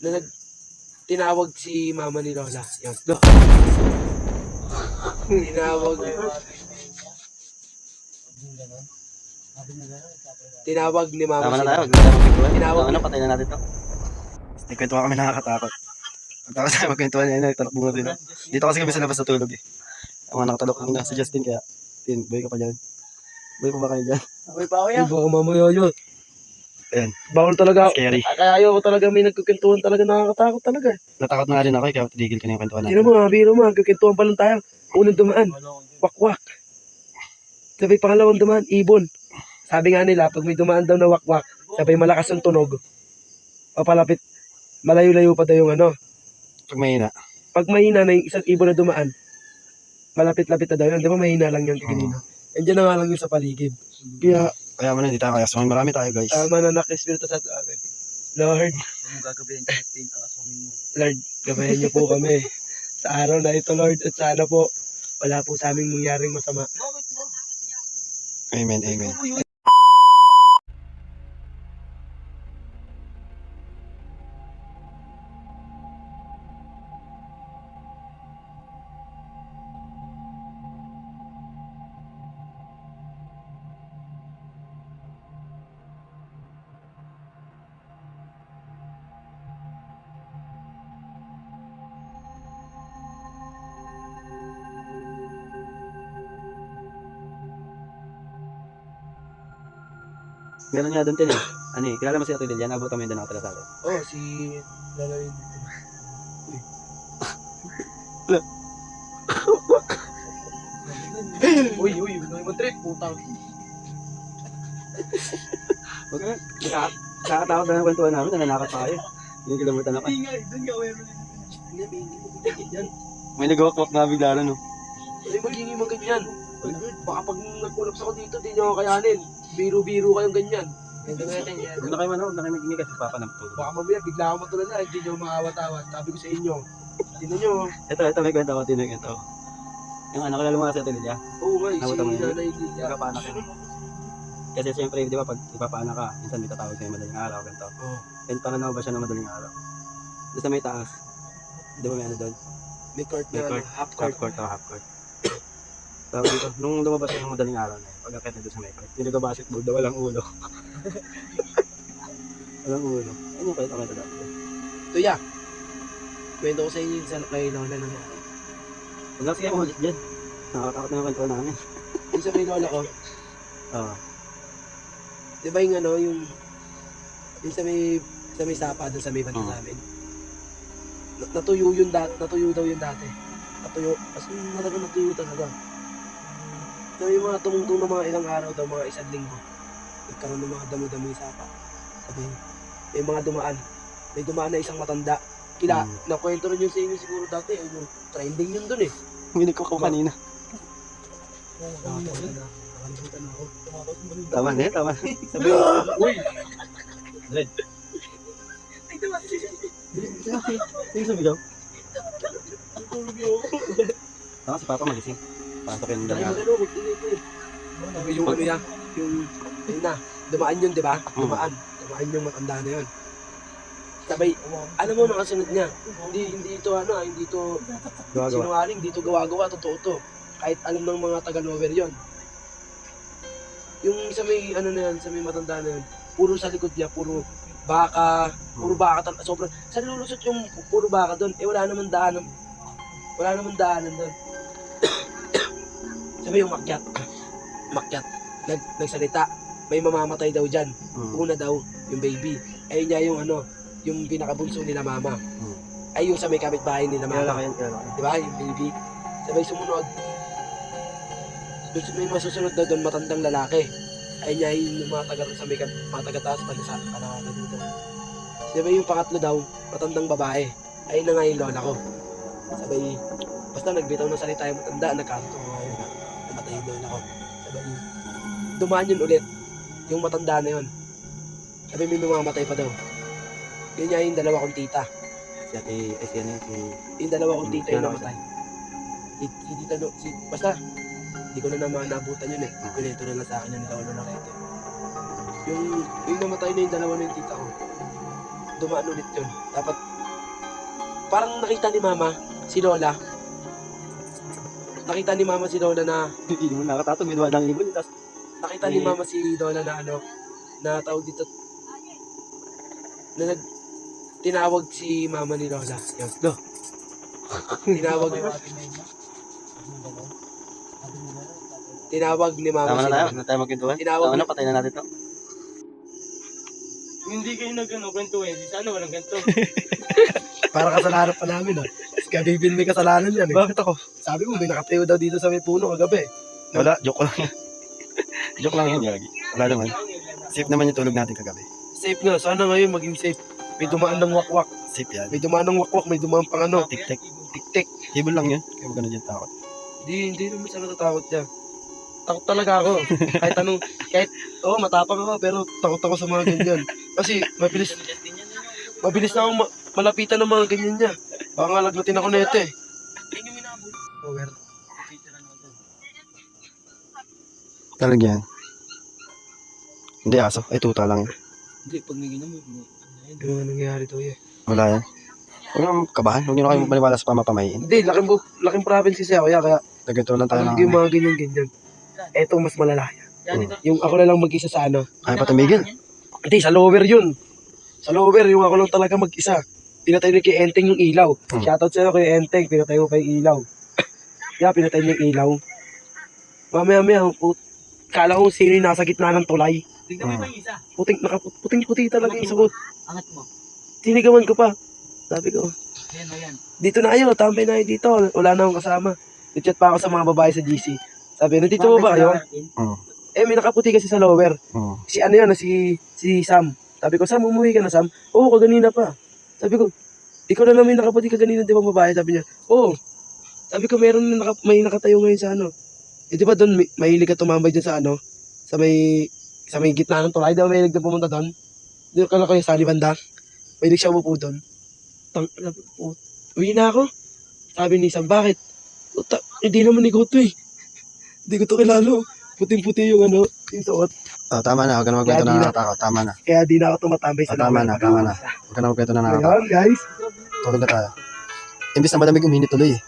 na tinawag si mama ni Lola. Yan. Do. Tinawag ni mama Tama na si tayo, Lola. huwag na tayo magkwentuhan. Tinawag Tama na, niya. patay na natin to. Nagkwentuhan kami nakakatakot. Pagkakos tayo magkwentuhan yan, nagtalok muna din. Dito kasi kami sa labas natulog eh. Ang mga nakatalok muna si Justin kaya. Tin, boy ka pa dyan. Boy pa ba kayo dyan? Boy pa ako yan. Baka mamaya yun. Ayan, Bawal talaga. scary. Kaya ayoko talaga may nagkukintuhan talaga, nakakatakot talaga. Natakot na rin ako eh, kaya tigil ko na yung kwentuhan Sino natin. mo, biro mo, nagkukintuhan pa lang tayo. Unang dumaan, wakwak. Sabay pangalawang dumaan, ibon. Sabi nga nila, pag may dumaan daw na wakwak, sabay malakas ang tunog. Papalapit, malayo-layo pa daw yung ano. Pag mahina. Pag mahina na yung isang ibon na dumaan, malapit-lapit na daw yun. Di ba mahina lang yung kanina? Andiyan na nga lang yun sa paligid. Kaya mo na, hindi tayo kaya. So, marami tayo guys. mananak na espiritu sa atin. Lord, Lord, gabayan niyo po kami sa araw na ito, Lord. At sana po, wala po sa aming mangyaring masama. Amen, amen. Meron nga doon tin eh. Ano eh, kilala mo si Ate Lilian, abutan mo yun doon nakatala sa atin. Oh, si Lalawin. Uy, uy, uy, mag-trip, putang. Huwag ka, nakakatakot na yung kwentuhan namin, nananakot pa kayo. Yung kilamutan ako. Ingay, doon ka, hindi mo bigyan yan. May nag-walk-walk na bigla rin oh. Ay, maghingi mo ganyan. Baka pag nag-collapse ako dito, di nyo ako kayanin. Biro-biro kayong ganyan. Huwag na kayo manood, huwag na kayo mag-ingay kasi papa na tulog. Baka mamaya, bigla ako matulad na, hindi nyo maawat-awat. Sabi ko sa inyo, tingnan nyo. Ito, may kwento ako, tinag ito. Yung ano, kilala mo nga si Ate Lilia? Oo nga, Abutan mo si yun. Nanay Lilia. Nagkapaanak yun. Kasi siyempre, di ba, pag ipapaanak ka, minsan may tatawag sa'yo madaling araw, ganito. Oo. Ganito na ba siya ng madaling araw? Doon sa may taas, di ba may ano doon? May court May na, court. half Half court. court, half court. Tawag dito, nung lumabas siya ng madaling araw na yun, pag-akit na doon sa may court, yung nag-basketball daw, walang ulo. Walang ulo. Ano yung kwento dati? Ito ya. Kwento ko sa inyo yung sa kay Lola na yan. Huwag lang sige mo ulit dyan. Nakakatakot na yung kwento namin. Yung sa may Lola ko, Oo. di ba yung ano, yung sa may sapa doon sa may banda namin. Natuyo yun natuyo daw yun dati. Natuyo, kasi talaga natuyo talaga. So yung mga tumungtong na mga ilang araw daw, mga isang linggo, nagkaroon ng mga damo-damo yung sapa. Sabi, may mga dumaan. May dumaan na isang matanda. Nakwento rin yun sa inyo siguro dati, yung trending yun dun eh. Huminig ko kanina. Nakalimutan na ako. Tama na tama. Sabi, uy! Red. Yung sabi daw? Ako si Papa magising. Pasok yun Dahil dala. ano, magtingin ko eh. Sabi yung ano yan, yun na, dumaan yun, di ba? Dumaan yung matanda na yun. Sabay, alam mo mga sunod niya, hindi ito ano, hindi ito Gawa-gawa. sinungaling, hindi ito gawa-gawa, totoo to. Kahit alam ng mga taga-lover yun. Yung sa may ano na yan, sa may matanda na yun, puro sa likod niya, puro baka sobrang, sa lulusot yung puro baka doon, eh wala namang daanan doon. Sabi yung makyat, nagsalita, may mamamatay daw dyan. Una daw, yung baby. Ayun niya yung ano, yung pinakabunso nila mama. Ay yung sa may kapitbahay nila Kaya mama. Di ba? Yung baby. Sabay sumunod. May masusunod daw doon matandang lalaki. Ay niya yung mga taga sa may mga taga-taas sa kalahatan dito. Sabay yung pangatlo daw, matandang babae. Ayun na nga yung lola ko. Sabay, basta nagbitaw ng salita yung matanda, nagkanto nga yun. Namatay yung lola ko. Sabay, dumaan yun ulit. Yung matanda na yun. Sabay may mamamatay pa daw. Yun niya yung dalawa kong tita. Yung dalawa kong tita yung namatay. Si tita no, basta, hindi ko na naman naabutan yun eh. Pinito na lang sa akin yung lolo na kete. Yung namatay na yung dalawa na yung tita ko. dumaan ulit yun. Dapat, parang nakita ni Mama, si Lola. Nakita ni Mama si Lola na, Hindi mo nakatatong, may duwa ng ibon. Tapos, nakita ni Mama si Lola na ano, na tawag dito, na tinawag si Mama ni Lola. Yun, no. Tinawag ni Mama tama si na tayo. Lola. Huwag na tayo magkwentuhan. Tinawag Tama na, patay na natin to. Hindi kayo kwento eh. Sana walang ganito. Para kasalanan pa namin, ah. Kasi Bibin may kasalanan yan, eh. Bakit ako? Sabi mo, may nakatayo daw dito sa may puno kagabi. Wala, joke lang yan. Joke lang yun, Yagi. Wala naman. Safe naman yung tulog natin kagabi. Safe nga, sana ngayon maging safe. May dumaan ng wakwak. Safe yan. May dumaan ng wakwak, may dumaan pang ano. Tik-tik. Tik-tik. Ibon lang yun. Kaya huwag ka na dyan takot. Hindi naman siya natatakot dyan. Takot talaga ako. Oo, matapang ako, pero takot ako sa mga ganyan. Kasi, mabilis na akong malapitan ng mga ganyan niya. Baka nga lagnatin ako nito eh. Power. Talag yan. Hindi aso. Ay, tuta lang yan. Hindi, pag may ginamot mo. Ano nga nangyari to eh? Wala yan. Huwag nyo kabahan. Huwag nyo na kayo maniwala sa pamapamayin. Hindi, laking province siya, kaya Nagganto lang tayo alam ng... ko yung mga ganyan-ganyan. Eto mas malala yan. Yung ako na lang mag-isa sa ano. Kaya pa tumigil. Hindi, sa lower yun. Sa lower, yung ako lang talaga mag-isa. Pinatay ni kay Enteng yung ilaw. Shoutout sa'yo kay Enteng, pinatay mo pa yung ilaw. Kaya pinatay niya yung ilaw. Mamaya-maya, kala ko sino yung nasa gitna ng tulay. Tignan mo yung isa. Puting-puti talaga yung suot. Angat mo. Sinigawan ko pa. Sabi ko, Ayan o yan. dito na kayo, tambay na kayo dito. Wala na akong kasama. Nag-chat pa ako sa mga babae sa GC. Sabi, nandito ba kayo? Eh, may nakaputi kasi sa lower. Si ano yan, si Sam. Sabi ko, Sam, umuwi ka na, Sam? Oo, kaganina pa. Sabi ko, ikaw na lang may nakaputi kaganina, di ba babae? Sabi niya, oo. Sabi ko, may nakatayo ngayon sa ano. Eh, di ba doon, mahilig ka tumambay dyan sa ano? Sa may gitna ng tulay. Di ba mahilig na pumunta doon? Di ba kala ko yung sa banda? Mahilig siya umupo doon. Uwi na ako. Sabi ni Sam, bakit? Hindi naman ikaw to eh. Hindi ko to kilala. Puting-puti yung ano, yung suot. Oh, tama na. Huwag ka na magkwento na nakatakot. Tama na. Kaya di na ako tumatambay sa Tama na. Tama na. Huwag ka na magkwento na nakatakot. Ngayon, guys. Tulog na tayo. Imbis na madamig uminit tuloy eh.